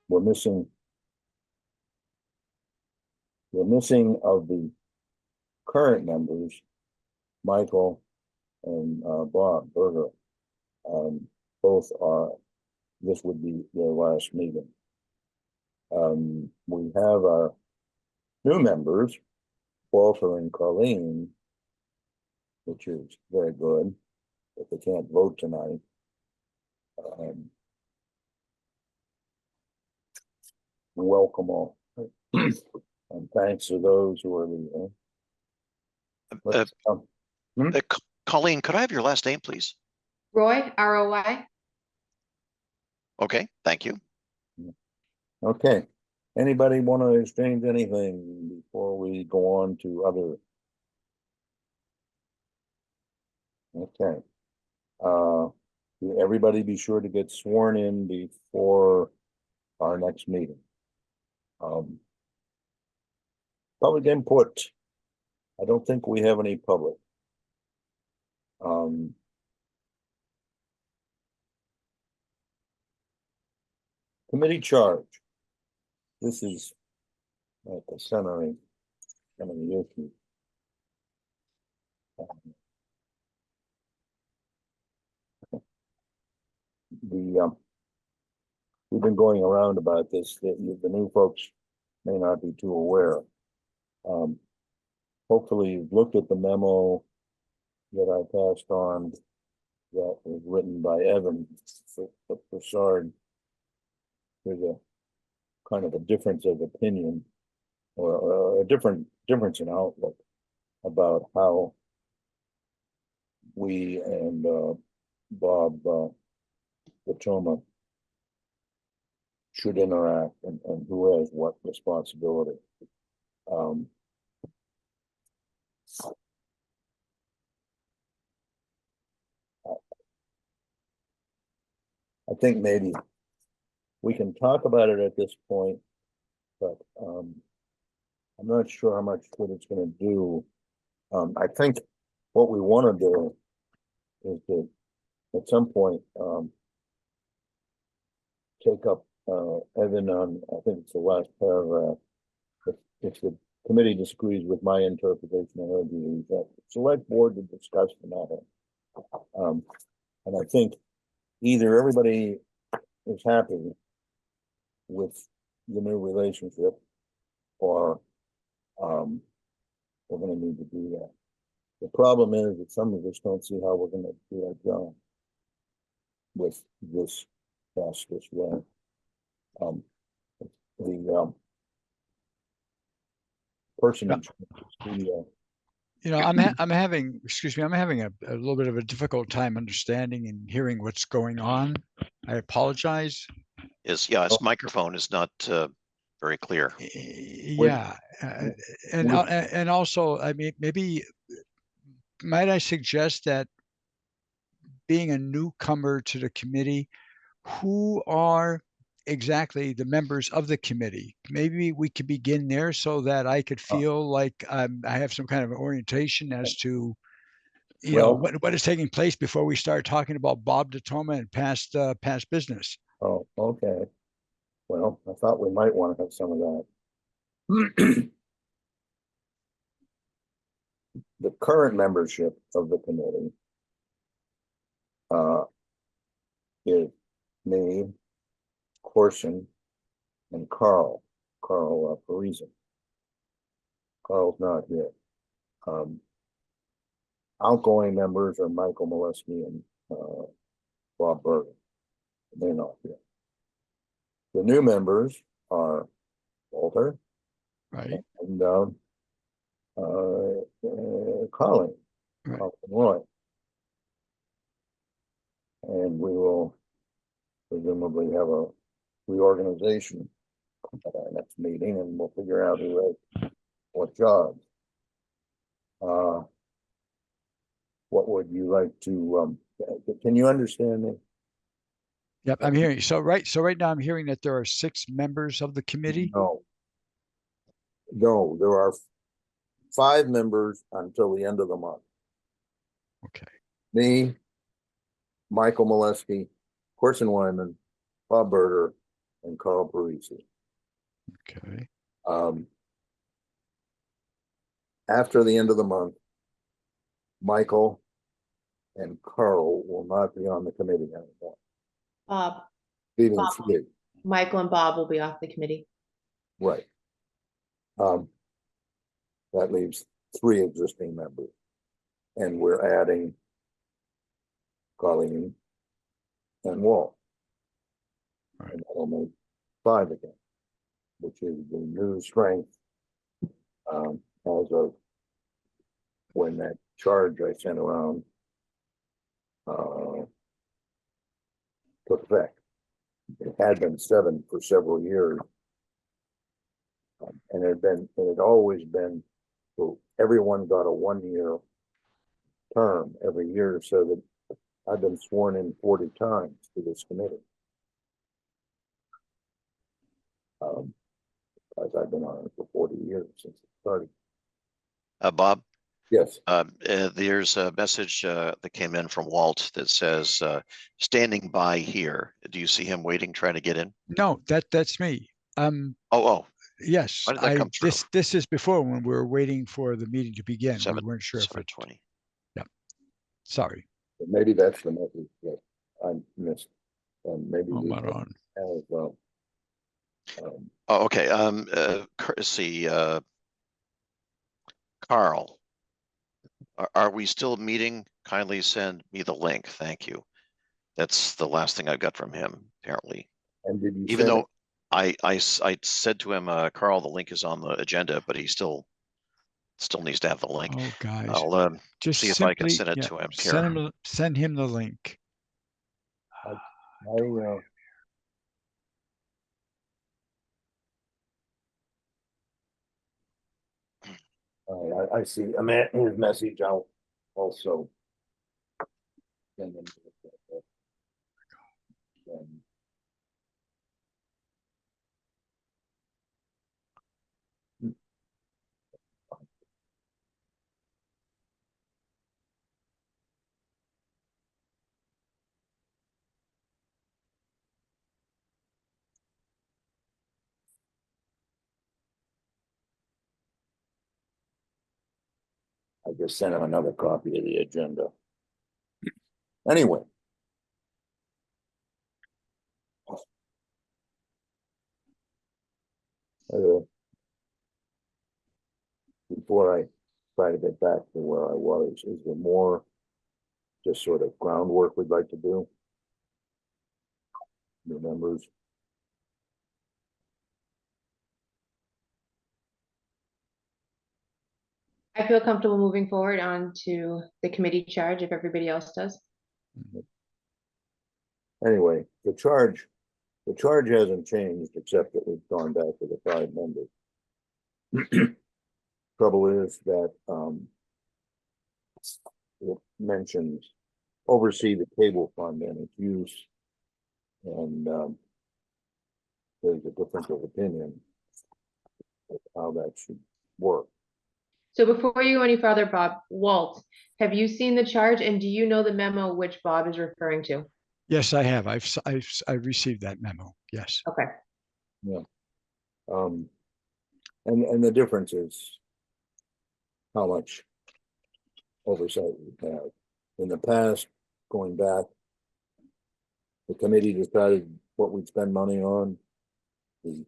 we're missing of the current members, Michael and Bob Berger. Both are, this would be their last meeting. We have our new members, Walter and Colleen, which is very good, but they can't vote tonight. Welcome all. And thanks to those who are leaving. Colleen, could I have your last name, please? Roy, R-O-Y. Okay, thank you. Okay. Anybody want to exchange anything before we go on to other? Okay. Everybody be sure to get sworn in before our next meeting. Public input. I don't think we have any public. Committee charge. This is at the center of the issue. We've been going around about this, that the new folks may not be too aware. Hopefully you've looked at the memo that I passed on that was written by Evan Broussard. There's a kind of a difference of opinion or a difference in outlook about how we and Bob Patoma should interact and who has what responsibility. I think maybe we can talk about it at this point, but I'm not sure how much good it's going to do. I think what we want to do is to, at some point, take up Evan on, I think it's the last paragraph. If the committee disagrees with my interpretation of the select board to discuss the matter. And I think either everybody is happy with the new relationship, or we're going to need to do that. The problem is that some of us don't see how we're going to do our job with this way. The person in the you know, I'm having, excuse me, I'm having a little bit of a difficult time understanding and hearing what's going on. I apologize. His microphone is not very clear. Yeah, and also, I mean, maybe might I suggest that, being a newcomer to the committee, who are exactly the members of the committee? Maybe we could begin there so that I could feel like I have some kind of orientation as to, you know, what is taking place before we start talking about Bob Patoma and past business. Oh, okay. Well, I thought we might want to have some of that. The current membership of the committee is me, Corson, and Carl Parisi. Carl's not here. Outgoing members are Michael Molesky and Bob Berger. They're not here. The new members are Walter, right, and Colin, right. and Roy, and we will presumably have a reorganization at our next meeting, and we'll figure out who has what jobs. What would you like to? Can you understand me? Yep, I'm hearing you. So right now I'm hearing that there are 6 members of the committee. No, there are 5 members until the end of the month. Okay. Me, Michael Molesky, Corson Wyman, Bob Berger, and Carl Parisi. Okay. After the end of the month, Michael and Carl will not be on the committee anymore, Bob, leaving Bob. three. Michael and Bob will be off the committee. Right. That leaves three existing members. And we're adding Colleen and Walt. Right. And that'll make five again, which is the new strength as of when that charge I sent around took effect. It had been 7 for several years. And it had always been, so everyone got a 1-year term every year, so that I've been sworn in 40 times to this committee. Because I've been on it for 40 years since it started. Bob, Yes, there's a message that came in from Walt that says, standing by here. Do you see him waiting, trying to get in? No, that's me. Oh, Yes, Why did that come through? this is before when we were waiting for the meeting to begin. We 7, weren't sure if it, 7:20. sorry. maybe that's the message that I missed. And maybe Oh, we my God. as well. Oh, okay. Courtesy, Carl, are we still meeting? Kindly send me the link. Thank you. That's the last thing I got from him, apparently. And did you Even send though I said to him, Carl, the link is on the agenda, but he still needs to have the link. Oh, guys, I'll just see if I can simply, send it yeah, to him here. send him the link. I see his message out also. Send him I just sent him another copy of the agenda. Anyway. Before I try to get back to where I was, is there more just sort of groundwork we'd like to do? New members? I feel comfortable moving forward on to the committee charge if everybody else does. Anyway, the charge hasn't changed except that we've gone back to the 5 members. Trouble is that it mentions oversee the cable fund and its use, and there's a difference of opinion of how that should work. So before you go any further, Bob, Walt, have you seen the charge and do you know the memo which Bob is referring to? Yes, I have. I've received that memo. Yes. Okay. Yeah. And the difference is how much oversight we have. In the past, going back, the committee decided what we'd spend money on. The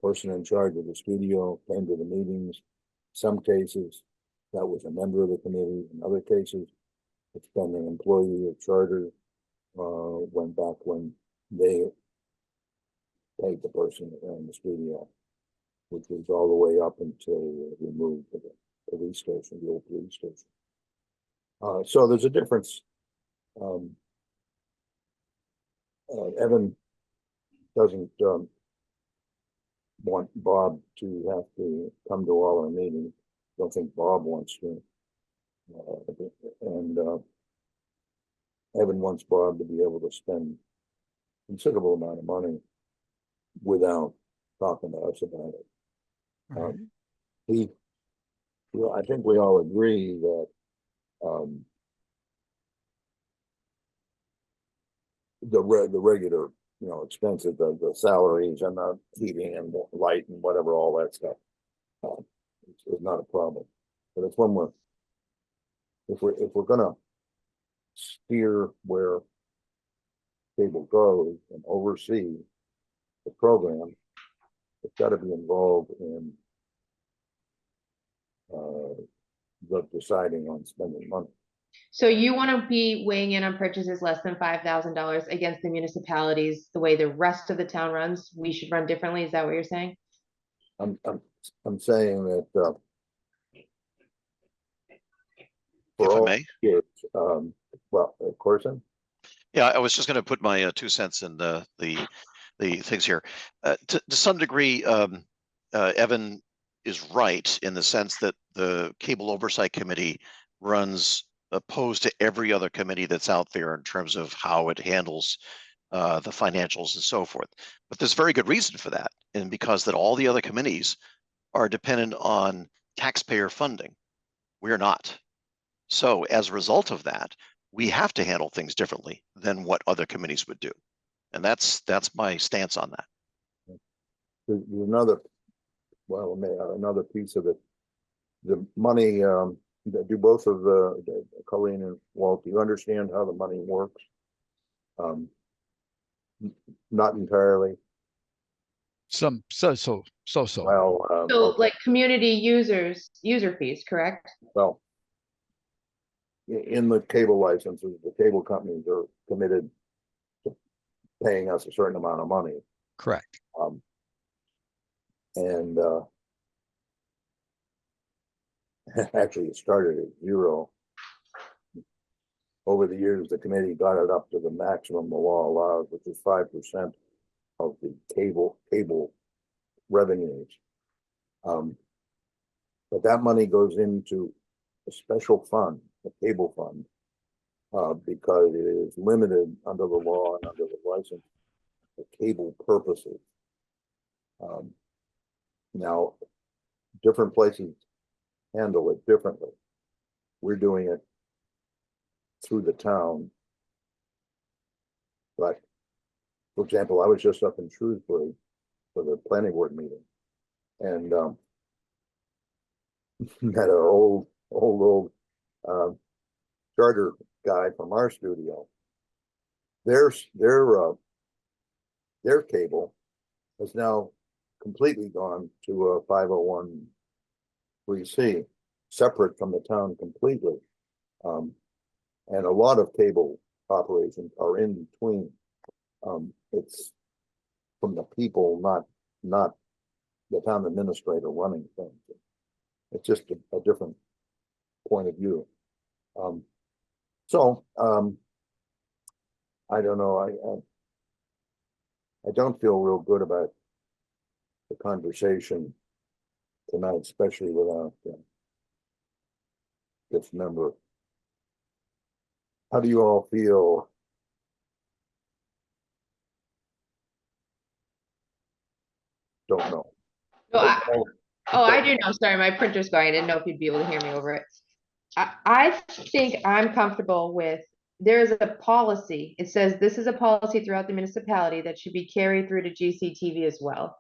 person in charge of the studio came to the meetings. Some cases, that was a member of the committee. In other cases, it's been an employee of charter. Went back when they paid the person that ran the studio, which was all the way up until we moved to the police station, the old police station. So there's a difference. Evan doesn't want Bob to have to come to all our meetings. Don't think Bob wants to. And Evan wants Bob to be able to spend considerable amount of money without talking to us about it. Right. I think we all agree that the regular you know, expensive, the salaries and the heating and the light and whatever, all that stuff. It's not a problem, but it's when if we're gonna steer where cable goes and oversee the program, it's got to be involved in the deciding on spending money. So you want to be weighing in on purchases less than $5,000 against the municipalities, the way the rest of the town runs, we should run differently, is that what you're saying? I'm saying that If for I all may. kids, well, of course, Yeah, I was just going to put my 2 cents in the things here. To some degree, Evan is right in the sense that the Cable Oversight Committee runs opposed to every other committee that's out there in terms of how it handles the financials and so forth. But there's very good reason for that, and because that all the other committees are dependent on taxpayer funding. We're not. So as a result of that, we have to handle things differently than what other committees would do. And that's my stance on that. there's another, well, another piece of it. The money, do both of Colleen and Walt, do you understand how the money works? Not entirely. Some, so. Well, So okay, like community user fees, correct? well, in the cable licenses, the cable companies are committed to paying us a certain amount of money. Correct. And actually it started at 0. Over the years, the committee got it up to the maximum the law allows, which is 5% of the cable revenues. But that money goes into a special fund, a cable fund, because it is limited under the law and under the license for cable purposes. Now, different places handle it differently. We're doing it through the town. But, for example, I was just up in Shrewsbury for the planning board meeting, and met an old charter guy from our studio. Their cable has now completely gone to a 501(c), separate from the town completely. And a lot of cable operations are in between. It's from the people, not the town administrator running things. It's just a different point of view. I don't know. I don't feel real good about the conversation tonight, especially without this member. How do you all feel? Don't know. No, I do know. Sorry, my printer's going. I didn't know if you'd be able to hear me over it. I think I'm comfortable with, there is a policy. It says this is a policy throughout the municipality that should be carried through to GCTV as well.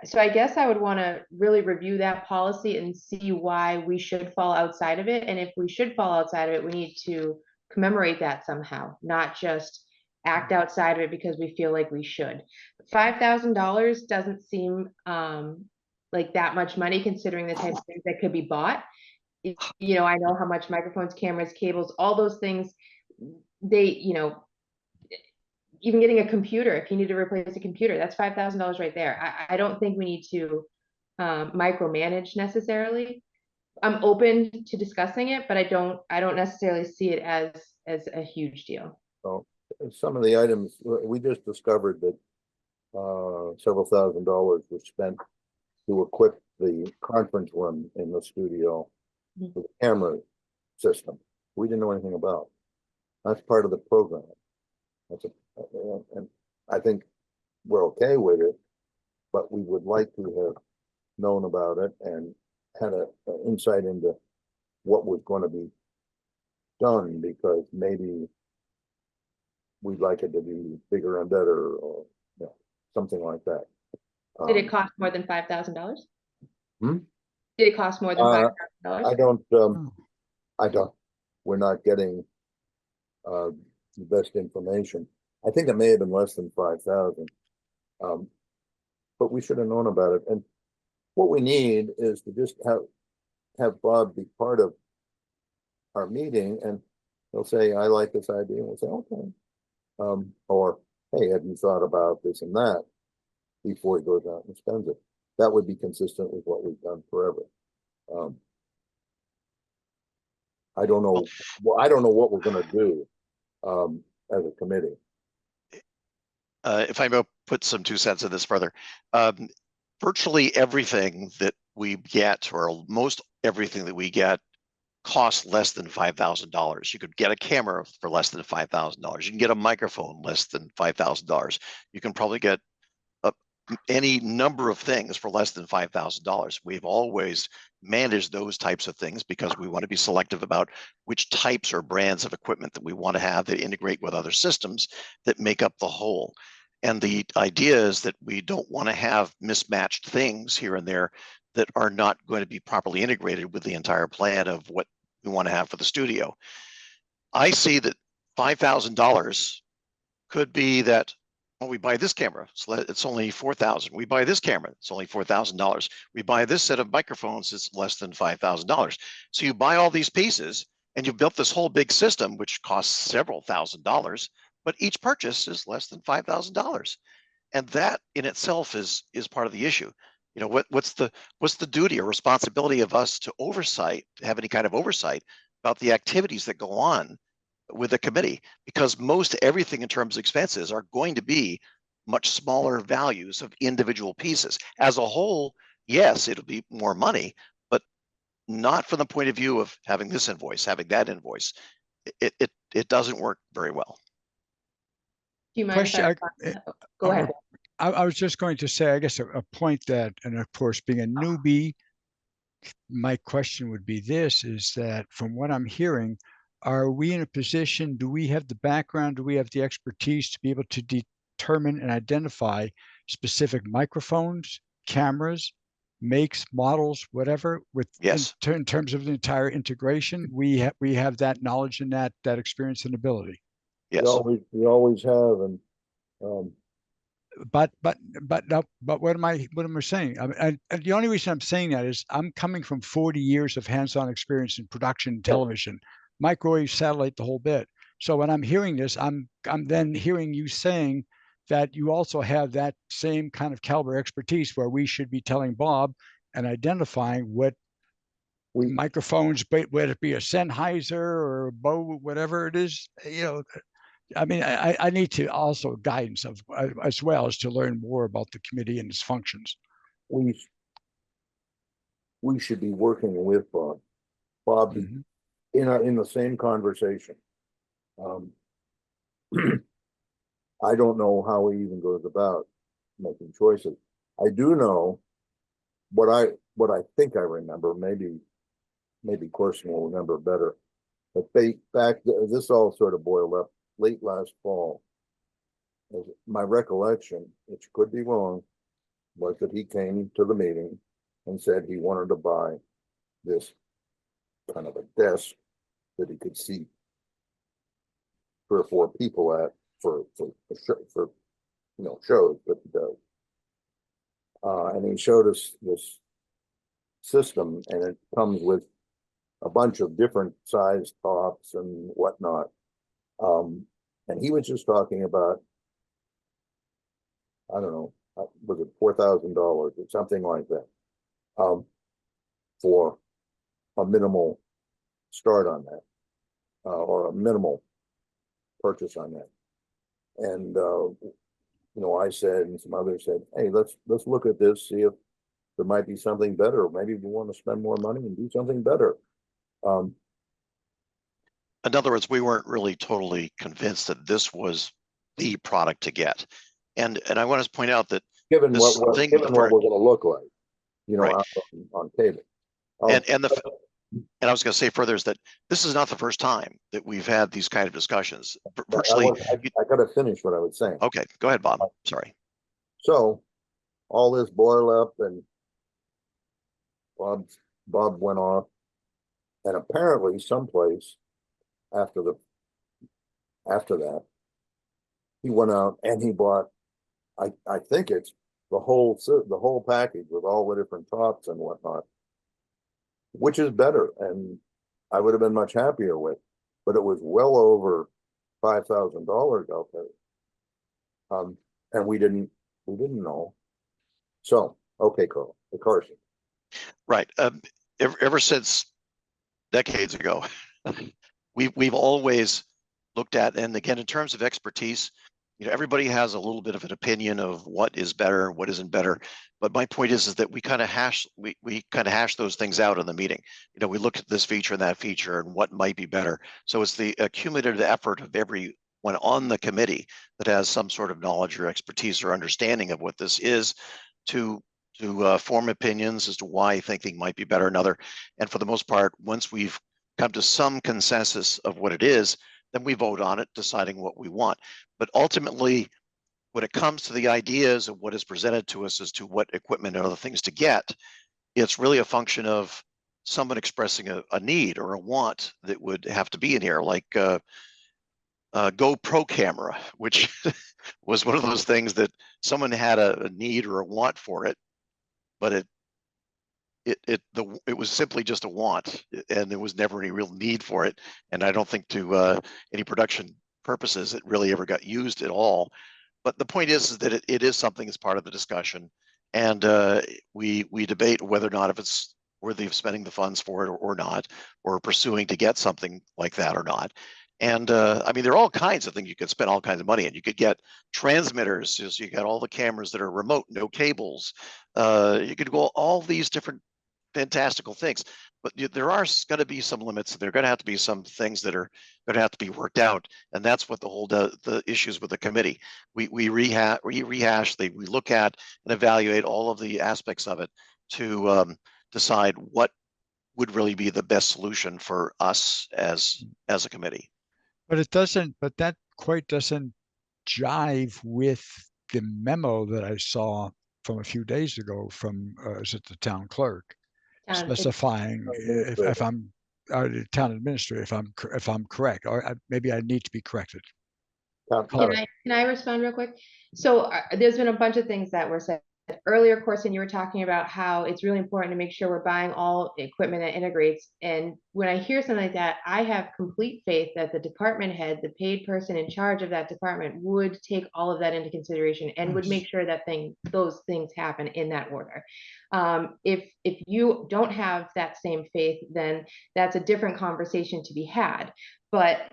So I guess I would want to really review that policy and see why we should fall outside of it. And if we should fall outside of it, we need to commemorate that somehow, not just act outside of it because we feel like we should. $5,000 doesn't seem like that much money considering the types of things that could be bought. You know, I know how much microphones, cameras, cables, all those things, they, you know, even getting a computer, if you need to replace a computer, that's $5,000 right there. I don't think we need to micromanage necessarily. I'm open to discussing it, but I don't necessarily see it as a huge deal. So some of the items we just discovered that several $1,000s were spent to equip the conference room in the studio with a camera system. We didn't know anything about. That's part of the program. And I think we're okay with it, but we would like to have known about it and had an insight into what was going to be done, because maybe we'd like it to be bigger and better, or, you know, something like that. Did it cost more than $5,000? Hmm? Did it cost more than $5,000? I don't, we're not getting the best information. I think it may have been less than 5,000. But we should have known about it. And what we need is to just have Bob be part of our meeting, and he'll say, I like this idea, and we'll say, okay. Or, hey, have you thought about this and that before he goes out and spends it? That would be consistent with what we've done forever. I don't know. Well, I don't know what we're going to do as a committee. If I may put some 2 cents in this further, virtually everything that we get, or most everything that we get, costs less than $5,000. You could get a camera for less than $5,000. You can get a microphone less than $5,000. You can probably get any number of things for less than $5,000. We've always managed those types of things because we want to be selective about which types or brands of equipment that we want to have that integrate with other systems that make up the whole. And the idea is that we don't want to have mismatched things here and there that are not going to be properly integrated with the entire plan of what we want to have for the studio. I see that $5,000 could be that, well, we buy this camera, so it's only $4,000. We buy this camera, it's only $4,000. We buy this set of microphones, it's less than $5,000. So you buy all these pieces and you've built this whole big system, which costs several $1,000s, but each purchase is less than $5,000. And that in itself is part of the issue. You know, what's the duty or responsibility of us to have any kind of oversight about the activities that go on with the committee? Because most everything in terms of expenses are going to be much smaller values of individual pieces. As a whole, yes, it'll be more money, but not from the point of view of having this invoice, having that invoice. It doesn't work very well. Do you mind if I go ahead? I was just going to say, I guess a point that, and of course, being a newbie, my question would be this, is that from what I'm hearing, are we in a position, do we have the background, do we have the expertise to be able to determine and identify specific microphones, cameras, makes, models, whatever, with yes, in terms of the entire integration? We have that knowledge and that experience and ability. Yes, we always have, and but what am I saying? I mean, the only reason I'm saying that is I'm coming from 40 years of hands-on experience in production television, microwave, satellite, the whole bit. So when I'm hearing this, I'm then hearing you saying that you also have that same kind of caliber expertise where we should be telling Bob and identifying what microphones, whether it be a Sennheiser or a Bo, whatever it is, you know. I mean, I need to also guidance of as well as to learn more about the committee and its functions. We should be working with Bob. Bob, in the same conversation. I don't know how he even goes about making choices. I do know what I think I remember. Maybe Corson will remember better. But this all sort of boiled up late last fall. My recollection, which could be wrong, was that he came to the meeting and said he wanted to buy this kind of a desk that he could seat 3 or 4 people at for shows that he does. And he showed us this system, and it comes with a bunch of different size tops and whatnot. And he was just talking about, I don't know, was it $4,000 or something like that, for a minimal start on that, or a minimal purchase on that. And I said, and some others said, hey, let's look at this, see if there might be something better. Maybe we want to spend more money and do something better. In other words, we weren't really totally convinced that this was the product to get. And I want to point out that given what we're going to look like, right, on cable. and I was going to say further is that this is not the first time that we've had these kind of discussions. I Virtually. gotta finish what I was saying. Okay, go ahead, Bob. Sorry. So all this boil up and Bob went off, and apparently someplace after that, he went out and he bought, I think it's the whole package with all the different tops and whatnot, which is better, and I would have been much happier with, but it was well over $5,000 out there. And we didn't know. So, okay, Carson. Right. Ever since decades ago, we've always looked at, and again, in terms of expertise, everybody has a little bit of an opinion of what is better, what isn't better. But my point is that we kind of hash those things out in the meeting. We look at this feature and that feature and what might be better. So it's the accumulative effort of everyone on the committee that has some sort of knowledge or expertise or understanding of what this is to form opinions as to why thinking might be better another. And for the most part, once we've come to some consensus of what it is, then we vote on it, deciding what we want. But ultimately, when it comes to the ideas of what is presented to us as to what equipment and other things to get, it's really a function of someone expressing a need or a want that would have to be in here, like GoPro camera, which was one of those things that someone had a need or a want for it, but it was simply just a want, and there was never any real need for it. And I don't think to any production purposes it really ever got used at all. But the point is that it is something as part of the discussion, and we debate whether or not if it's worthy of spending the funds for it or not, or pursuing to get something like that or not. And I mean, there are all kinds of things you could spend all kinds of money on. You could get transmitters, so you got all the cameras that are remote, no cables. You could go all these different fantastical things, but there are going to be some limits. There are going to have to be some things that are going to have to be worked out, and that's what the issues with the committee. We rehash, we look at and evaluate all of the aspects of it to decide what would really be the best solution for us as a committee. But that quite doesn't jive with the memo that I saw from a few days ago from is it the town clerk, specifying if I'm town administrator, if I'm correct, or maybe I need to be corrected. Can I respond real quick? So there's been a bunch of things that were said earlier, Corson. You were talking about how it's really important to make sure we're buying all equipment that integrates. And when I hear something like that, I have complete faith that the department head, the paid person in charge of that department, would take all of that into consideration and would make sure that those things happen in that order. If you don't have that same faith, then that's a different conversation to be had. But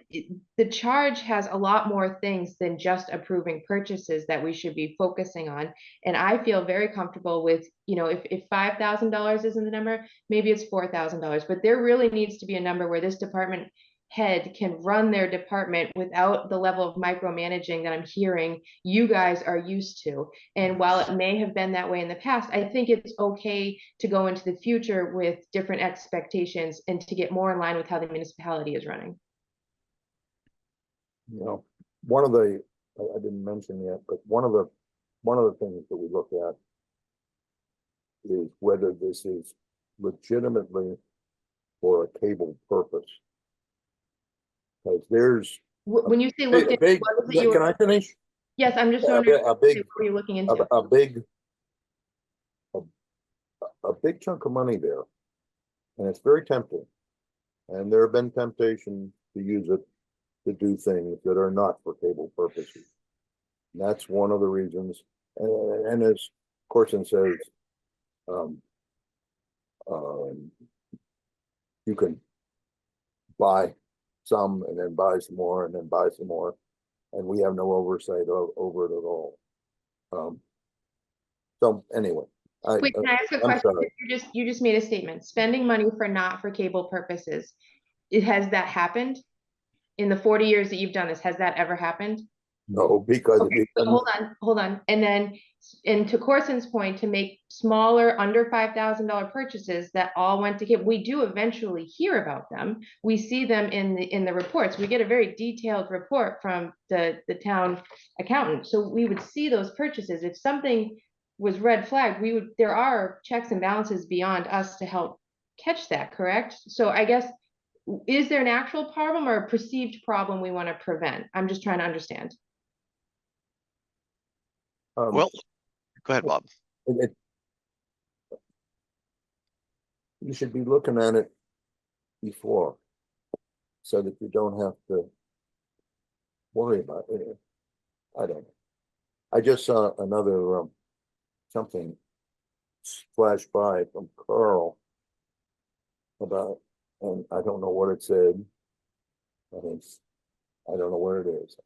the charge has a lot more things than just approving purchases that we should be focusing on. And I feel very comfortable with, if $5,000 isn't the number, maybe it's $4,000. But there really needs to be a number where this department head can run their department without the level of micromanaging that I'm hearing you guys are used to. And while it may have been that way in the past, I think it's okay to go into the future with different expectations and to get more in line with how the municipality is running. One of the, I didn't mention yet, but one of the things that we look at is whether this is legitimately for a cable purpose. Because there's when you say look at, can I finish? Yes, I'm just wondering what you're looking into. A big chunk of money there, and it's very tempting. And there have been temptations to use it to do things that are not for cable purposes. And that's one of the reasons. And as Corson says, you can buy some and then buy some more and then buy some more, and we have no oversight over it at all. So anyway, wait, can I ask a question? You just made a statement. Spending money for not for cable purposes. Has that happened in the 40 years that you've done this? Has that ever happened? No, because okay, so hold on. And then And to Corson's point, to make smaller, under $5,000 purchases that all went to cable. We do eventually hear about them. We see them in the reports. We get a very detailed report from the town accountant. So we would see those purchases. If something was red flagged, there are checks and balances beyond us to help catch that, correct? So I guess, is there an actual problem or a perceived problem we want to prevent? I'm just trying to understand. Well, go ahead, Bob. You should be looking at it before, so that you don't have to worry about it. I don't know. I just saw another something flash by from Carl about, and I don't know what it said. I don't know where it is.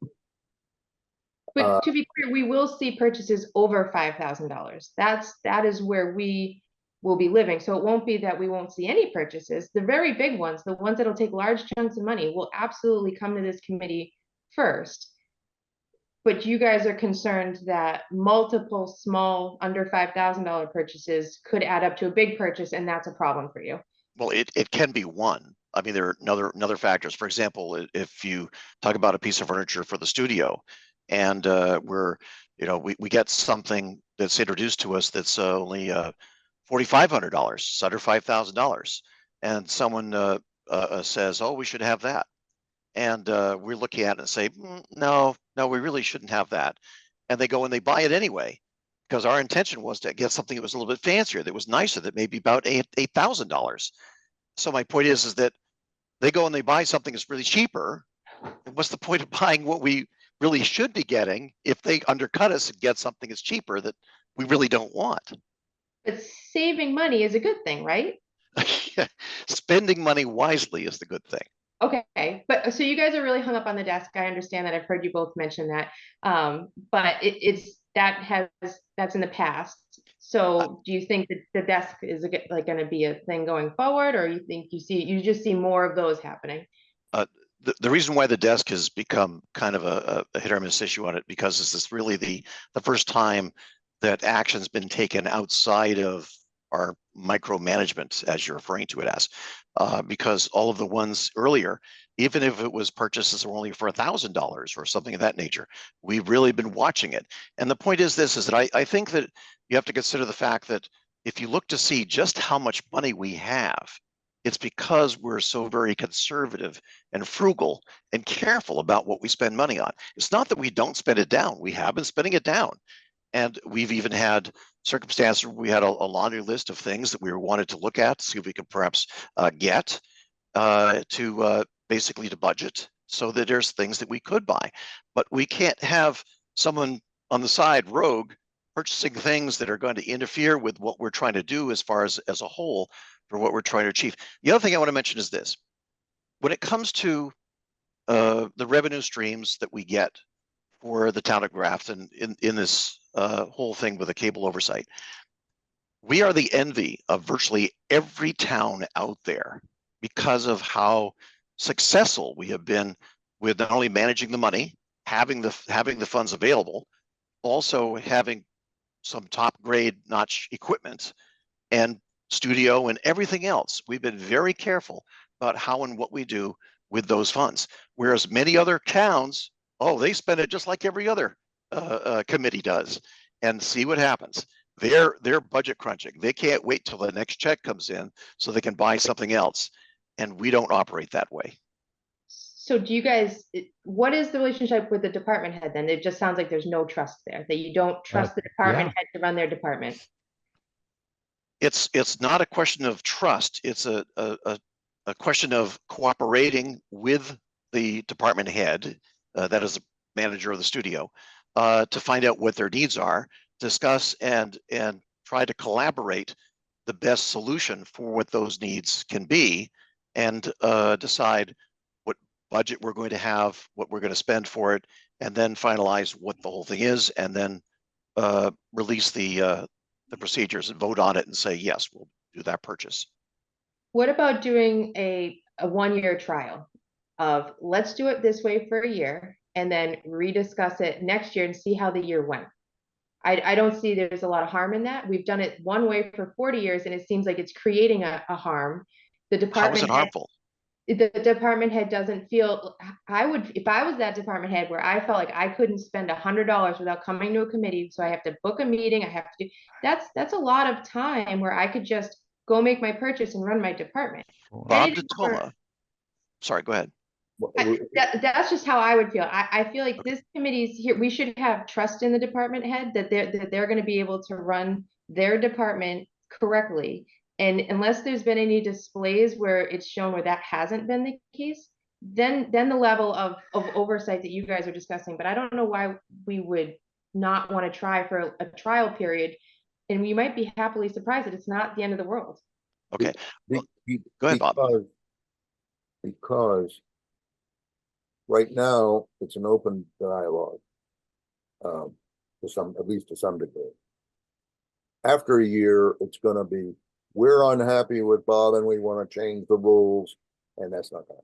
But to be clear, we will see purchases over $5,000. That is where we will be living. So it won't be that we won't see any purchases. The very big ones, the ones that'll take large chunks of money, will absolutely come to this committee first. But you guys are concerned that multiple small under $5,000 purchases could add up to a big purchase, and that's a problem for you. Well, it can be one. I mean, there are another factors. For example, if you talk about a piece of furniture for the studio, and we get something that's introduced to us that's only $4,500, it's under $5,000, and someone says, "Oh, we should have that," and we're looking at it and say, "No, we really shouldn't have that," and they go and they buy it anyway, because our intention was to get something that was a little bit fancier, that was nicer, that maybe about $8,000. So my point is that they go and they buy something that's really cheaper. And what's the point of buying what we really should be getting if they undercut us and get something that's cheaper that we really don't want? But saving money is a good thing, right? Spending money wisely is the good thing. Okay, but so you guys are really hung up on the desk. I understand that. I've heard you both mention that. But that's in the past. So do you think that the desk is like going to be a thing going forward, or you think you just see more of those happening? The reason why the desk has become kind of a hit or miss issue on it, because this is really the first time that action's been taken outside of our micromanagement, as you're referring to it as, because all of the ones earlier, even if it was purchases that were only for $1,000 or something of that nature, we've really been watching it. And the point is this, is that I think that you have to consider the fact that if you look to see just how much money we have, it's because we're so very conservative and frugal and careful about what we spend money on. It's not that we don't spend it down. We have been spending it down. And we've even had circumstances where we had a laundry list of things that we wanted to look at, see if we could perhaps get to basically to budget, so that there's things that we could buy. But we can't have someone on the side, rogue, purchasing things that are going to interfere with what we're trying to do as far as a whole for what we're trying to achieve. The other thing I want to mention is this. When it comes to the revenue streams that we get for the town of Grafton in this whole thing with the cable oversight, we are the envy of virtually every town out there because of how successful we have been with not only managing the money, having the funds available, also having some top grade notch equipment and studio and everything else. We've been very careful about how and what we do with those funds. Whereas many other towns, they spend it just like every other committee does, and see what happens. They're budget crunching. They can't wait till the next check comes in so they can buy something else. And we don't operate that way. So do you guys, what is the relationship with the department head then? It just sounds like there's no trust there, that you don't trust the department head to run their department. It's not a question of trust. It's a question of cooperating with the department head, that is the manager of the studio, to find out what their needs are, discuss and try to collaborate the best solution for what those needs can be, and decide what budget we're going to have, what we're going to spend for it, and then finalize what the whole thing is, and then release the procedures and vote on it and say, yes, we'll do that purchase. What about doing a 1-year trial of, let's do it this way for a year and then rediscuss it next year and see how the year went? I don't see there's a lot of harm in that. We've done it one way for 40 years and it seems like it's creating a harm. The How is it department head, harmful? the department head doesn't feel, I would, if I was that department head where I felt like I couldn't spend $100 without coming to a committee, so I have to book a meeting, I have to do, that's a lot of time where I could just go make my purchase and run my department. Bob Anything for- DeToma. Sorry, go ahead. that's just how I would feel. I feel like this committee's here, we should have trust in the department head that they're gonna be able to run their department correctly. And unless there's been any displays where it's shown where that hasn't been the case, then the level of oversight that you guys are discussing, but I don't know why we would not want to try for a trial period. And we might be happily surprised that it's not the end of the world. Okay, Be- go ahead, Bob. Because right now, it's an open dialogue. At least to some degree. After a year, it's gonna be, we're unhappy with Bob and we wanna change the rules, and that's not gonna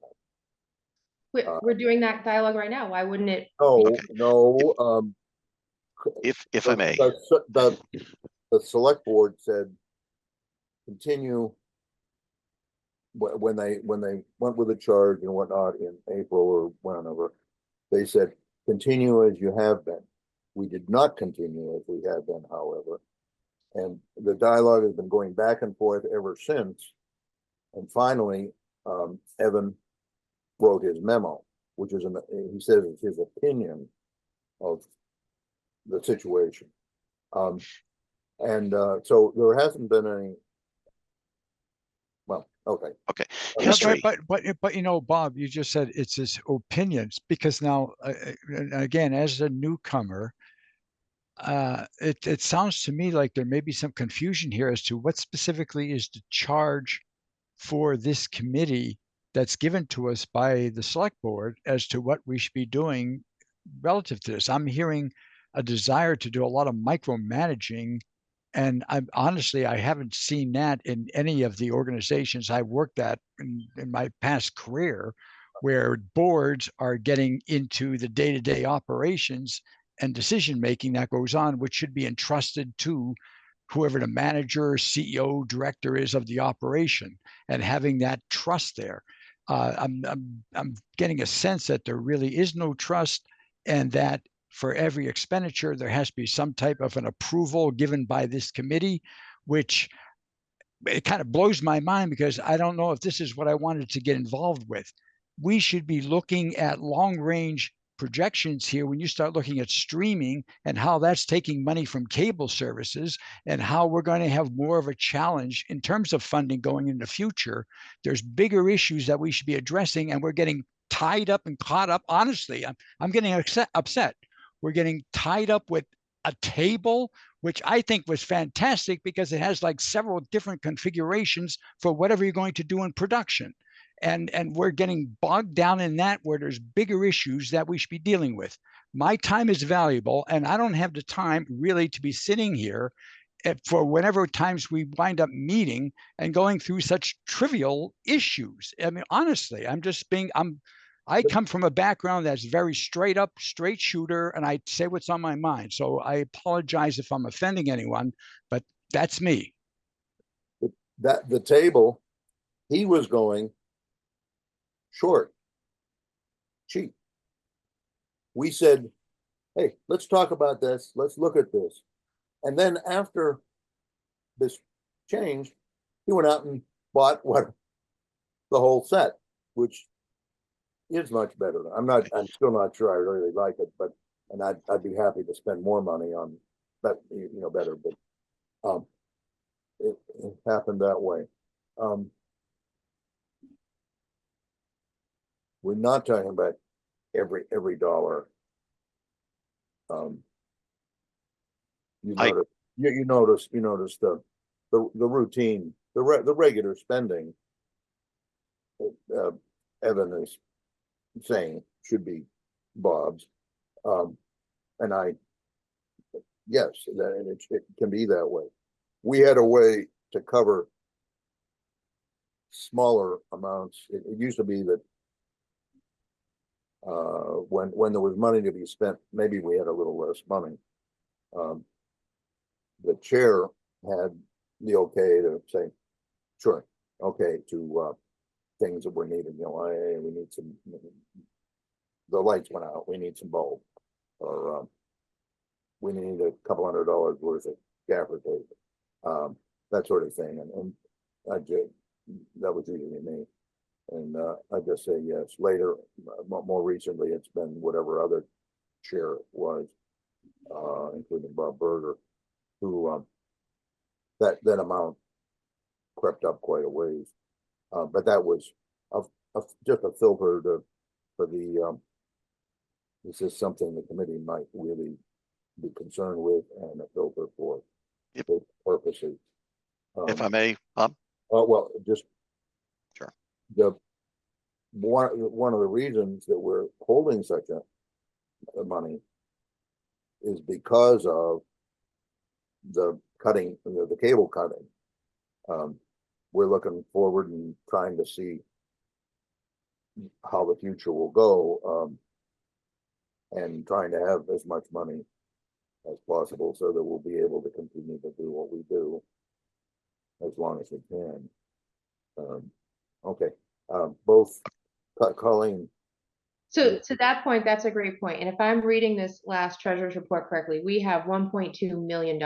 happen. We're doing that dialogue right now. Why wouldn't it? No, If I may, the select board said, continue. When they went with the charge and whatnot in April or whenever, they said, continue as you have been. We did not continue as we have been, however. And the dialogue has been going back and forth ever since. And finally, Evan wrote his memo, which is, he says it's his opinion of the situation. So there hasn't been any, well, okay. okay, But- history. But you know, Bob, you just said it's his opinions, because now, again, as a newcomer, it sounds to me like there may be some confusion here as to what specifically is the charge for this committee that's given to us by the select board as to what we should be doing relative to this. I'm hearing a desire to do a lot of micromanaging, and I haven't seen that in any of the organizations I've worked at in my past career, where boards are getting into the day-to-day operations and decision-making that goes on, which should be entrusted to whoever the manager, CEO, director is of the operation, and having that trust there. I'm getting a sense that there really is no trust, and that for every expenditure, there has to be some type of an approval given by this committee, which it kind of blows my mind, because I don't know if this is what I wanted to get involved with. We should be looking at long-range projections here when you start looking at streaming and how that's taking money from cable services, and how we're going to have more of a challenge in terms of funding going in the future. There's bigger issues that we should be addressing, and we're getting tied up and caught up. Honestly, I'm getting upset. We're getting tied up with a table, which I think was fantastic because it has like several different configurations for whatever you're going to do in production. And we're getting bogged down in that, where there's bigger issues that we should be dealing with. My time is valuable, and I don't have the time really to be sitting here for whenever times we wind up meeting and going through such trivial issues. I mean, honestly, I come from a background that's very straight up, straight shooter, and I say what's on my mind. So I apologize if I'm offending anyone, but that's me. The table, he was going short, cheap. We said, hey, let's talk about this. Let's look at this. And then after this changed, he went out and bought the whole set, which is much better. I'm still not sure I really like it, but, and I'd be happy to spend more money on that, better, but it happened that way. We're not talking about every dollar. You notice the routine, the regular spending. Evan is saying should be Bob's, and yes, that it can be that way. We had a way to cover smaller amounts. It used to be that when there was money to be spent, maybe we had a little less money. the chair had the okay to say, sure, okay, to things that were needed, you know, hey, we need some, the lights went out, we need some bulb, or we need a couple $100 worth of gaffer tape, that sort of thing. And I just, that was usually me. And I just say yes. Later, more recently, it's been whatever other chair it was, including Bob Berger, who that amount crept up quite a ways. But that was just a filter for the this is something the committee might really be concerned with, and a filter for those purposes. If I may, Bob? Well, just sure. The one of the reasons that we're holding such a money is because of the cutting, the cable cutting. We're looking forward and trying to see how the future will go, and trying to have as much money as possible so that we'll be able to continue to do what we do as long as we can. Okay, both Colleen. So to that point, that's a great point. And if I'm reading this last treasurer's report correctly, we have $1.2 million,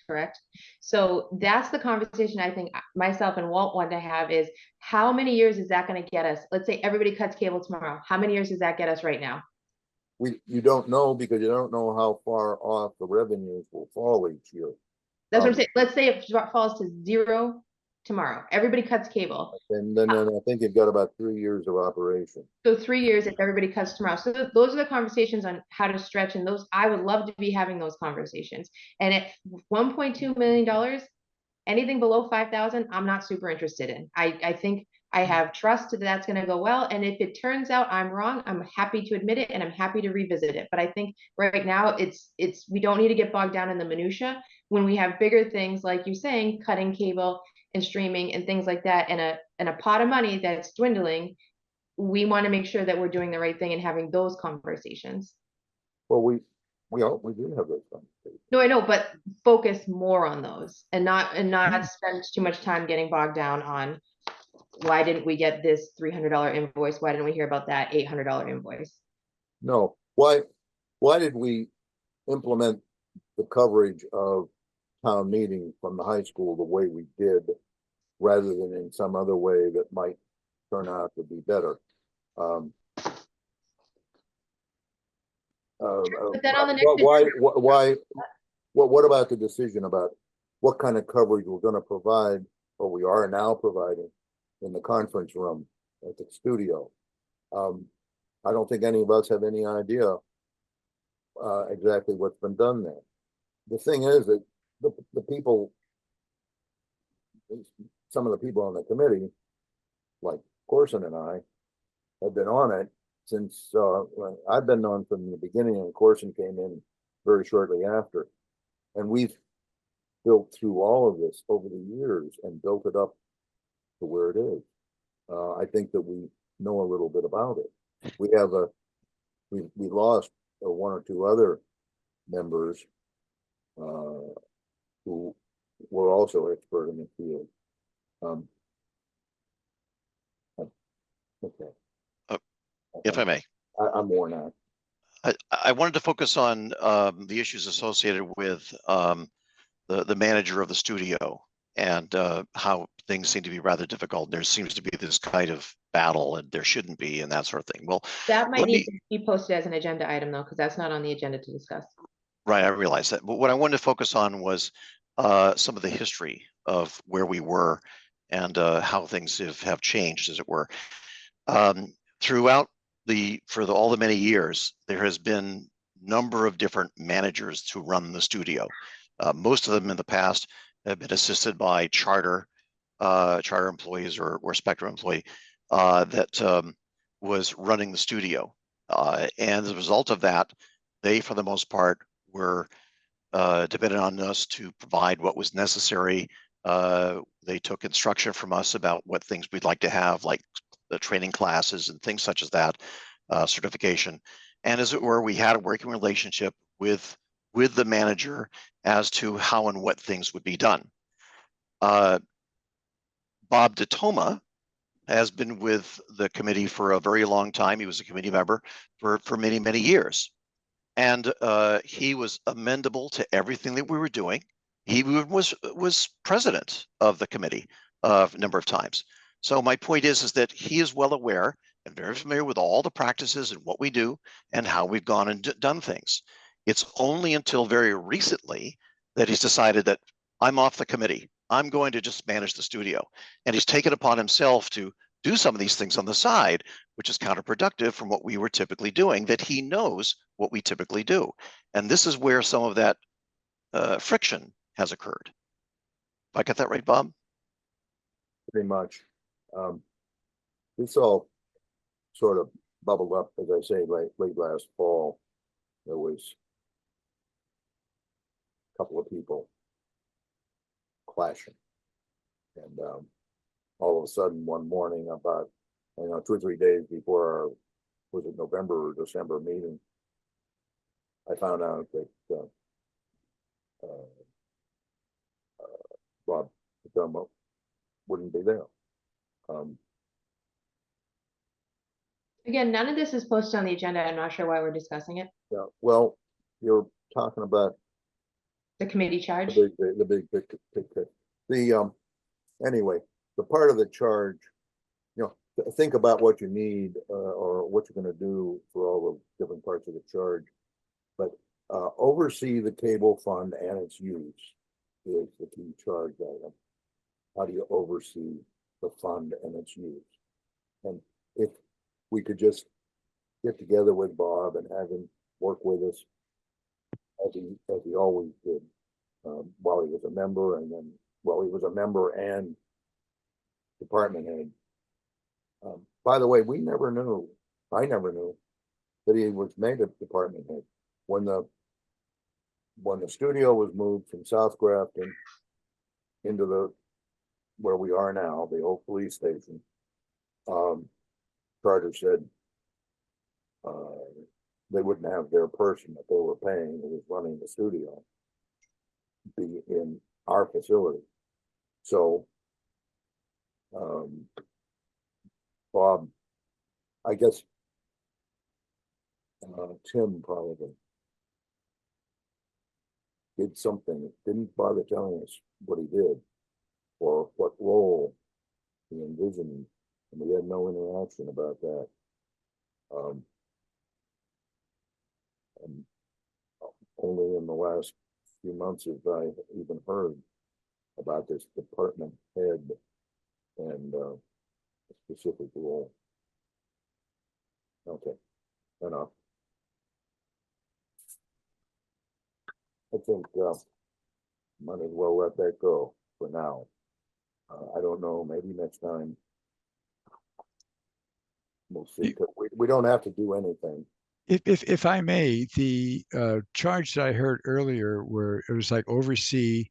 correct? So that's the conversation I think myself and Walt want to have is how many years is that going to get us? Let's say everybody cuts cable tomorrow. How many years does that get us right now? You don't know, because you don't know how far off the revenues will fall each year. That's what I'm saying. Let's say it falls to 0 tomorrow. Everybody cuts cable. And then I think you've got about 3 years of operation. So 3 years if everybody cuts tomorrow. So those are the conversations on how to stretch, and those I would love to be having those conversations. And at $1.2 million, anything below 5,000, I'm not super interested in. I think I have trust that that's going to go well. And if it turns out I'm wrong, I'm happy to admit it and I'm happy to revisit it. But I think right now we don't need to get bogged down in the minutia when we have bigger things like you saying, cutting cable and streaming and things like that, and a pot of money that's dwindling. We want to make sure that we're doing the right thing and having those conversations. Well, we do have those conversations. No, I know, but focus more on those and not spend too much time getting bogged down on why didn't we get this $300 invoice? Why didn't we hear about that $800 invoice? No, why did we implement the coverage of town meeting from the high school the way we did, rather than in some other way that might turn out to be better? Put that on the next what about the decision about what kind of coverage we're going to provide, or we are now providing, in the conference room at the studio? I don't think any of us have any idea exactly what's been done there. The thing is that the people, some of the people on the committee, like Corson and I, have been on it since I've been on from the beginning, and Corson came in very shortly after. And we've built through all of this over the years and built it up to where it is. I think that we know a little bit about it. We have we lost one or two other members who were also expert in the field. Okay. If I may. I'm worn out. I wanted to focus on the issues associated with the manager of the studio, and how things seem to be rather difficult. There seems to be this kind of battle, and there shouldn't be, and that sort of thing. Well, that might need to be posted as an agenda item, though, because that's not on the agenda to discuss. Right, I realize that. But what I wanted to focus on was some of the history of where we were and how things have changed, as it were. Throughout all the many years, there has been a number of different managers to run the studio. Most of them in the past have been assisted by charter employees or Spectrum employee that was running the studio. And as a result of that, they, for the most part, were dependent on us to provide what was necessary. They took instruction from us about what things we'd like to have, like the training classes and things such as that, certification. And as it were, we had a working relationship with with the manager as to how and what things would be done. Bob DeToma has been with the committee for a very long time. He was a committee member for many, many years. And he was amendable to everything that we were doing. He was president of the committee a number of times. So my point is that he is well aware and very familiar with all the practices and what we do and how we've gone and done things. It's only until very recently that he's decided that I'm off the committee. I'm going to just manage the studio. And he's taken upon himself to do some of these things on the side, which is counterproductive from what we were typically doing, that he knows what we typically do. And this is where some of that friction has occurred. If I got that right, Bob? Pretty much. This all sort of bubbled up, as I say, late last fall. There was a couple of people clashing. And all of a sudden one morning, about 2 or 3 days before our, was it November or December meeting, I found out that Bob DeToma wouldn't be there. Again, none of this is posted on the agenda. I'm not sure why we're discussing it. Yeah, well, you're talking about The committee charge. the big picture. The anyway, the part of the charge, think about what you need or what you're going to do for all the different parts of the charge, but oversee the cable fund and its use is the key charge item. How do you oversee the fund and its use? And if we could just get together with Bob and have him work with us as he always did while he was a member, and then while he was a member and department head. By the way, I never knew that he was made a department head. When the studio was moved from South Grafton into where we are now, the old police station, Carter said they wouldn't have their person that they were paying, who was running the studio, be in our facility. So Bob, I guess Tim probably did something, didn't bother telling us what he did or what role he envisioned, and we had no interaction about that. And only in the last few months have I even heard about this department head and specific role. Okay, enough. I think might as well let that go for now. I don't know, maybe next time we'll see. We don't have to do anything. If I may, the charge that I heard earlier, where it was like oversee,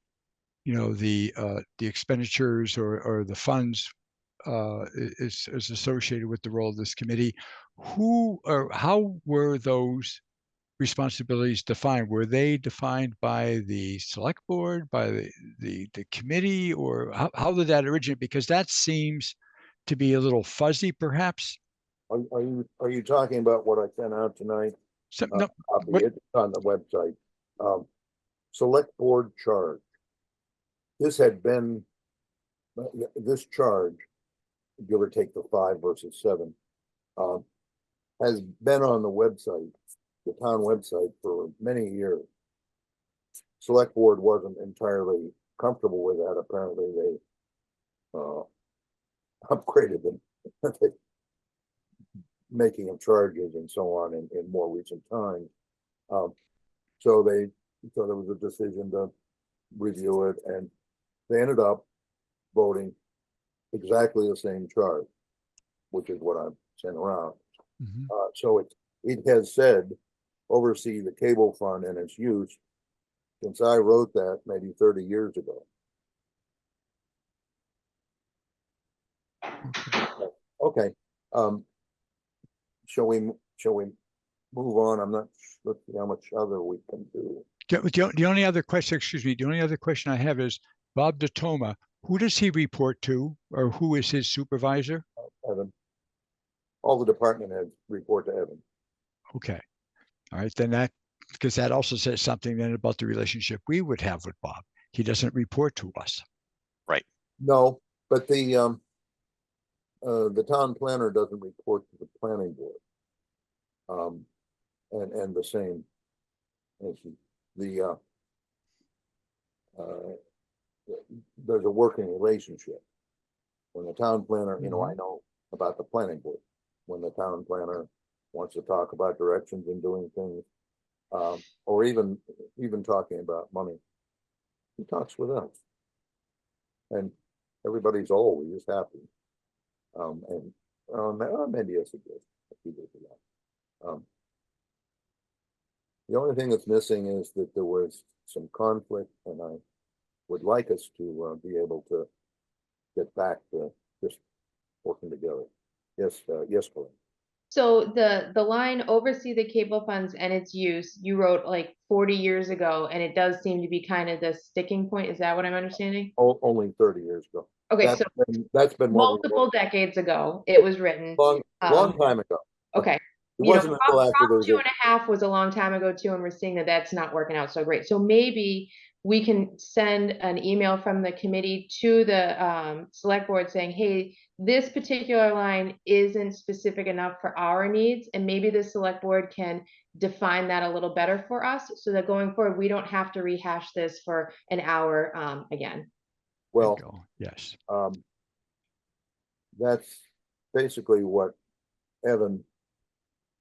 the expenditures or the funds is associated with the role of this committee. Who or how were those responsibilities defined? Were they defined by the select board, by the committee, or how did that originate? Because that seems to be a little fuzzy, perhaps. Are you talking about what I sent out tonight? No, it's on the website. Select board charge. This had been this charge, give or take the 5 versus 7, has been on the website, the town website, for many years. Select board wasn't entirely comfortable with that. Apparently they upgraded them, making of charges and so on in more recent times. So there was a decision to review it, and they ended up voting exactly the same charge, which is what I've sent around. Mm-hmm. So it has said oversee the cable fund and its use since I wrote that maybe 30 years ago. Okay. Shall we move on? I'm not sure how much other we can do. The only other question, excuse me, the only other question I have is Bob DeToma, who does he report to, or who is his supervisor? Evan. All the department heads report to Evan. Okay. All right, then that, because that also says something then about the relationship we would have with Bob. He doesn't report to us. No, but the town planner doesn't report to the planning board. And the same issue. There's a working relationship. When the town planner, you know, I know about the planning board. When the town planner wants to talk about directions and doing things, or even talking about money, he talks with us. And everybody's always happy. And maybe I suggest a few days ago. The only thing that's missing is that there was some conflict, and I would like us to be able to get back to just working together. Yes, yes, Colleen. So the line oversee the cable funds and its use, you wrote like 40 years ago, and it does seem to be kind of the sticking point. Is that what I'm understanding? Only 30 years ago. Okay, so That's been multiple decades ago, it was written. long time ago. Okay. It You know, wasn't until after Prop 2.5 was a long time ago too, and we're seeing that that's not working out so great. So maybe we can send an email from the committee to the select board saying, hey, this particular line isn't specific enough for our needs, and maybe the select board can define that a little better for us so that going forward, we don't have to rehash this for an hour again. Well, yes. That's basically what Evan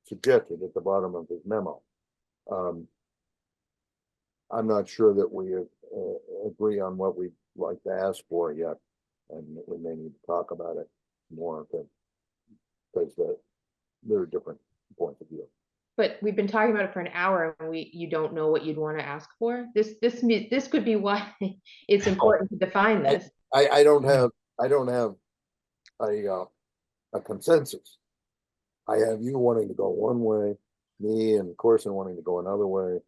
suggested at the bottom of his memo. I'm not sure that we agree on what we'd like to ask for yet, and we may need to talk about it more because there are different points of view. But we've been talking about it for an hour, and you don't know what you'd want to ask for. This could be why it's important to define this. I don't have a consensus. I have you wanting to go one way, me and Corson wanting to go another way.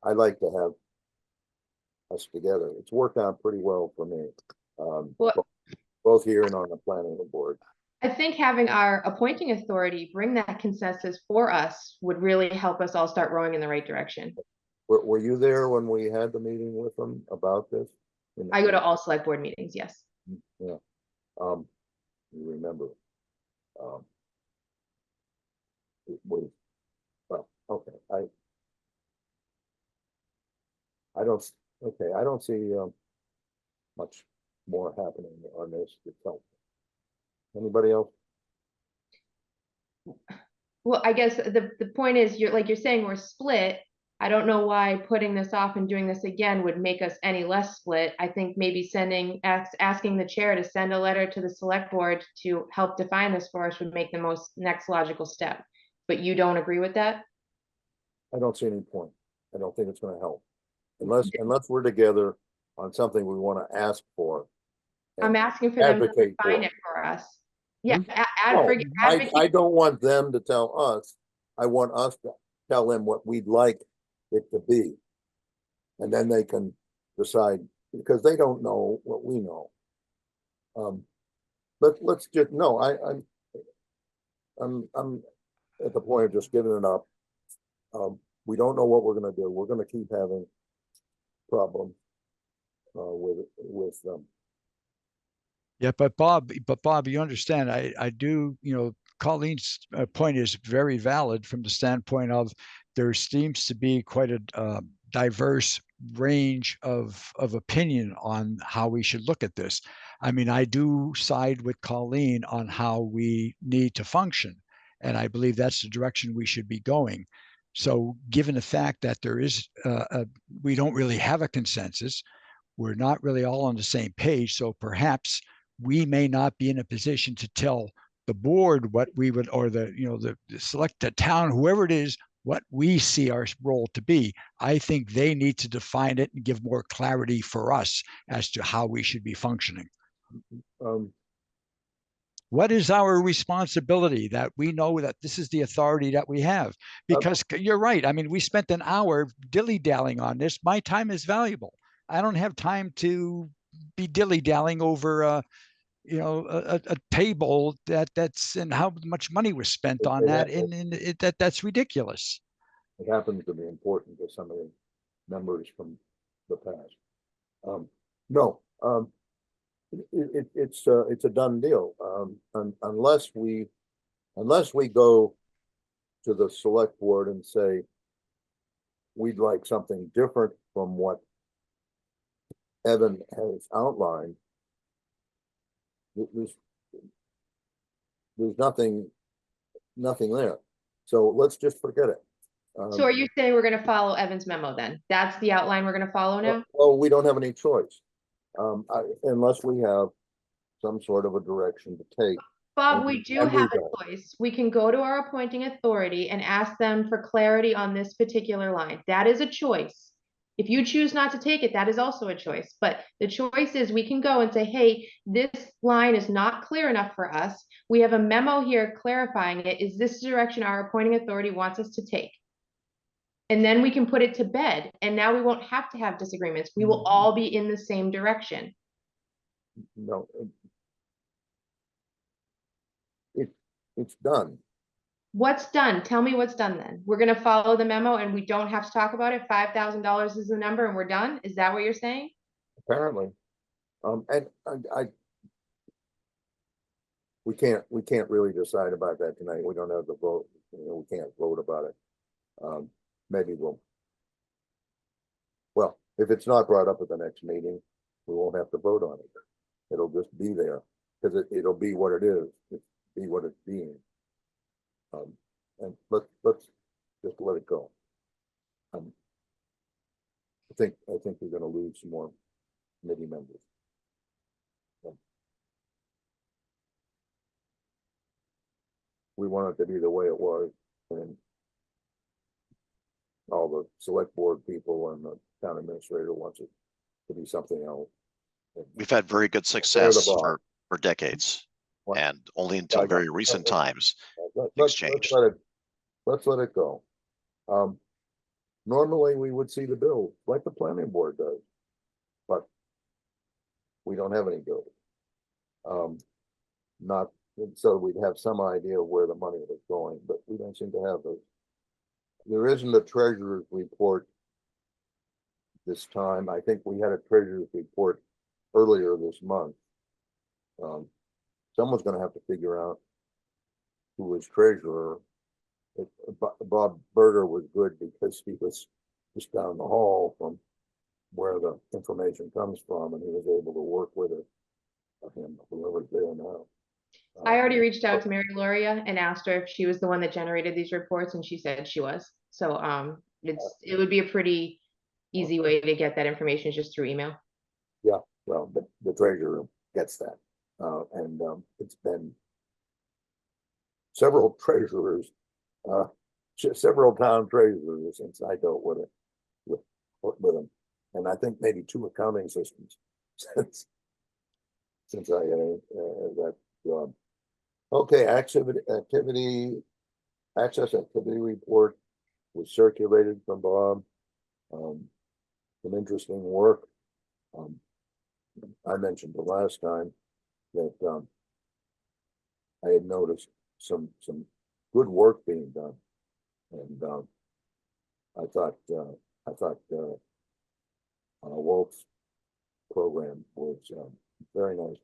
I like to have us together. It's worked out pretty well for me. Both here and on the planning board. I think having our appointing authority bring that consensus for us would really help us all start rowing in the right direction. Were you there when we had the meeting with them about this? I go to all select board meetings, yes. Yeah. You remember. It was, well, okay. I don't see much more happening on this itself. Anybody else? Well, I guess the point is, you're saying we're split. I don't know why putting this off and doing this again would make us any less split. I think maybe asking the chair to send a letter to the select board to help define this for us would make the next logical step. But you don't agree with that? I don't see any point. I don't think it's going to help unless we're together on something we want to ask for. I'm asking for them to define it for us. Yeah, I don't want them to tell us. I want us to tell them what we'd like it to be, and then they can decide because they don't know what we know. But let's just no. I'm at the point of just giving it up. We don't know what we're going to do. We're going to keep having problems with them. Yeah, but Bob, you understand, I do, Colleen's point is very valid from the standpoint of there seems to be quite a diverse range of opinion on how we should look at this. I mean, I do side with Colleen on how we need to function, and I believe that's the direction we should be going. So given the fact that there is, we don't really have a consensus, we're not really all on the same page, so perhaps we may not be in a position to tell the board what we would, or the select the town, whoever it is, what we see our role to be. I think they need to define it and give more clarity for us as to how we should be functioning. What is our responsibility that we know that this is the authority that we have? Because you're right. I mean, we spent an hour dilly-dallying on this. My time is valuable. I don't have time to be dilly-dallying over a table that's and how much money was spent on that, and that's ridiculous. It happens to be important to some of the members from the past. No, it's a done deal. Unless we go to the select board and say we'd like something different from what Evan has outlined, there's nothing there. So let's just forget it. So are you saying we're gonna follow Evan's memo then? That's the outline we're gonna follow now? Well, we don't have any choice. Unless we have some sort of a direction to take. Bob, we do have a choice. We can go to our appointing authority and ask them for clarity on this particular line. That is a choice. If you choose not to take it, that is also a choice. But the choice is we can go and say, hey, this line is not clear enough for us. We have a memo here clarifying it. Is this the direction our appointing authority wants us to take? And then we can put it to bed. And now we won't have to have disagreements. We will all be in the same direction. No. It's done. What's done? Tell me what's done then. We're going to follow the memo and we don't have to talk about it. $5,000 is the number and we're done. Is that what you're saying? Apparently. And we can't really decide about that tonight. We don't have the vote. We can't vote about it. Maybe well, if it's not brought up at the next meeting, we won't have to vote on it. It'll just be there because it'll be what it is. It'll be what it's being. And let's just let it go. I think we're going to lose some more committee members. We want it to be the way it was, and all the select board people and the town administrator wants it to be something else. We've had very good success for decades, and only until very recent times things changed. Let's let it go. Normally we would see the bill like the planning board does, but we don't have any bills. Not so we'd have some idea of where the money was going, but we don't seem to have those. There isn't a treasurer's report this time. I think we had a treasurer's report earlier this month. Someone's going to have to figure out who was treasurer. Bob Berger was good because he was just down the hall from where the information comes from, and he was able to work with it. Whoever's there now. I already reached out to Mary Gloria and asked her if she was the one that generated these reports, and she said she was. So it would be a pretty easy way to get that information just through email. Yeah, well, the treasurer gets that, and it's been several treasurers, several town treasurers since I dealt with it with them, and I think maybe 2 accounting systems since I had that job. Okay, access activity report was circulated from Bob. Some interesting work. I mentioned the last time that I had noticed some good work being done, and I thought Wolf's program was very nice.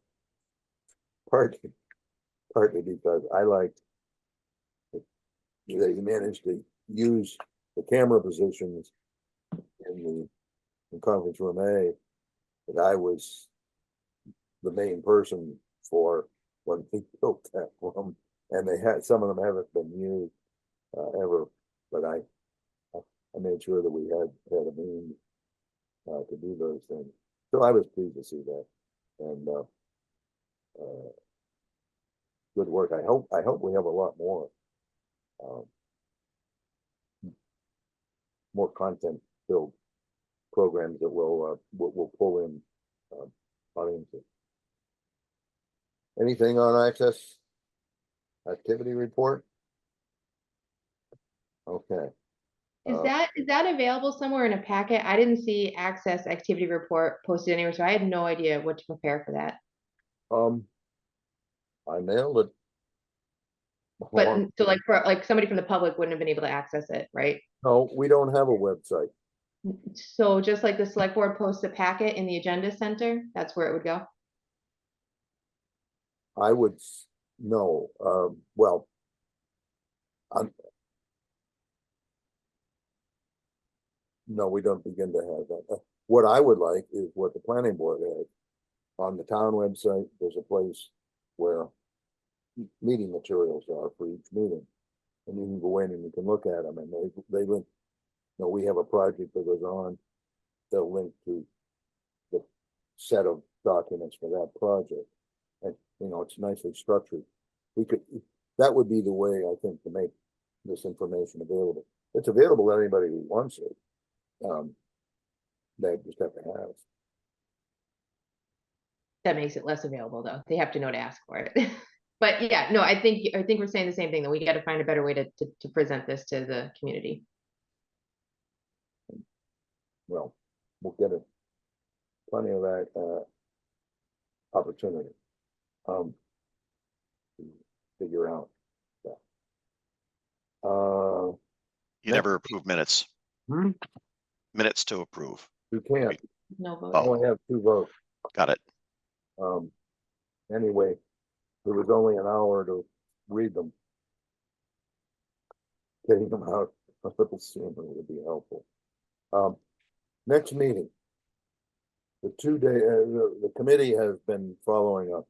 Partly because I liked that he managed to use the camera positions in conference room A, that I was the main person for when he built that room, and some of them haven't been used ever, but I made sure that we had a means to do those things. So I was pleased to see that, and good work. I hope we have a lot more content filled programs that will pull in audiences. Anything on access activity report? Okay. Is that available somewhere in a packet? I didn't see access activity report posted anywhere, so I had no idea what to prepare for that. I mailed it. But so like for like somebody from the public wouldn't have been able to access it, right? No, we don't have a website. So just like the select board posts a packet in the agenda center, that's where it would go. I would, no, well. No, we don't begin to have that. What I would like is what the planning board has. On the town website, there's a place where meeting materials are for each meeting. And you can go in and you can look at them, and they link, you know, we have a project that goes on, they'll link to the set of documents for that project. And, you know, it's nicely structured. That would be the way, I think, to make this information available. It's available to anybody who wants it. They just have to have it. That makes it less available though. They have to know to ask for it. But yeah, no, I think we're saying the same thing, that we got to find a better way to present this to the community. Well, we'll get it. Plenty of that opportunity. To figure out that. You never approve minutes. Hmm? Minutes to approve. You can't. No vote. Oh. Only have 2 votes. Got it. Anyway, there was only an hour to read them. Getting them out a little sooner would be helpful. Next meeting. The 2-day, the committee has been following a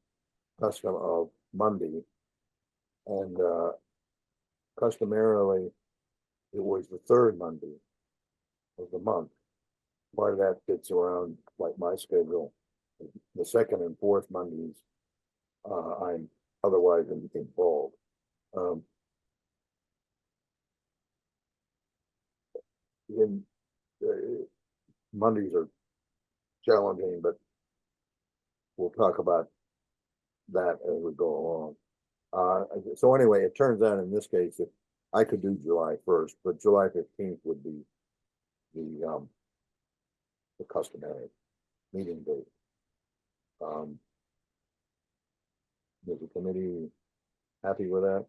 custom of Monday. And customarily, it was the 3rd Monday of the month. Part of that fits around like my schedule. The 2nd and 4th Mondays, I'm otherwise involved. Mondays are challenging, but we'll talk about that as we go along. So anyway, it turns out in this case that I could do July 1st, but July 15th would be the customary meeting date. Is the committee happy with that?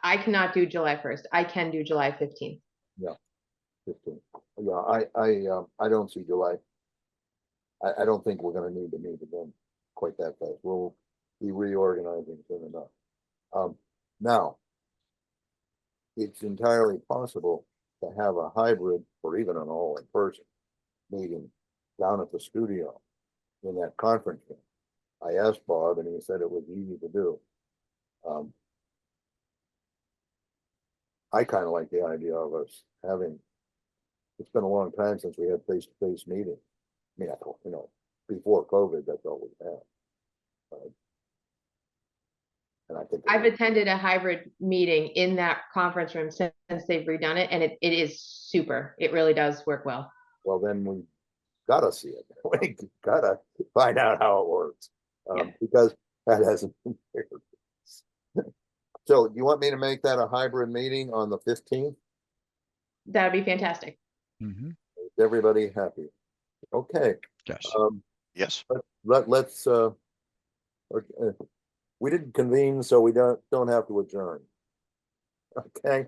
I cannot do July 1st. I can do July 15th. Yeah, 15th. Yeah, I don't see July. I don't think we're going to need to meet again quite that fast. We'll be reorganizing soon enough. Now, it's entirely possible to have a hybrid or even an all-in-person meeting down at the studio in that conference room. I asked Bob, and he said it was easy to do. I kind of like the idea of us having. It's been a long time since we had face-to-face meeting. I mean, you know, before COVID, that's all we had. And I think I've attended a hybrid meeting in that conference room since they've redone it, and it is super. It really does work well. Well, then we gotta see it. We gotta find out how it works. Because that hasn't been here. So do you want me to make that a hybrid meeting on the 15th? That'd be fantastic. Mm-hmm. Is everybody happy? Okay. Yes. Yes. Let's we didn't convene, so we don't have to adjourn. Okay.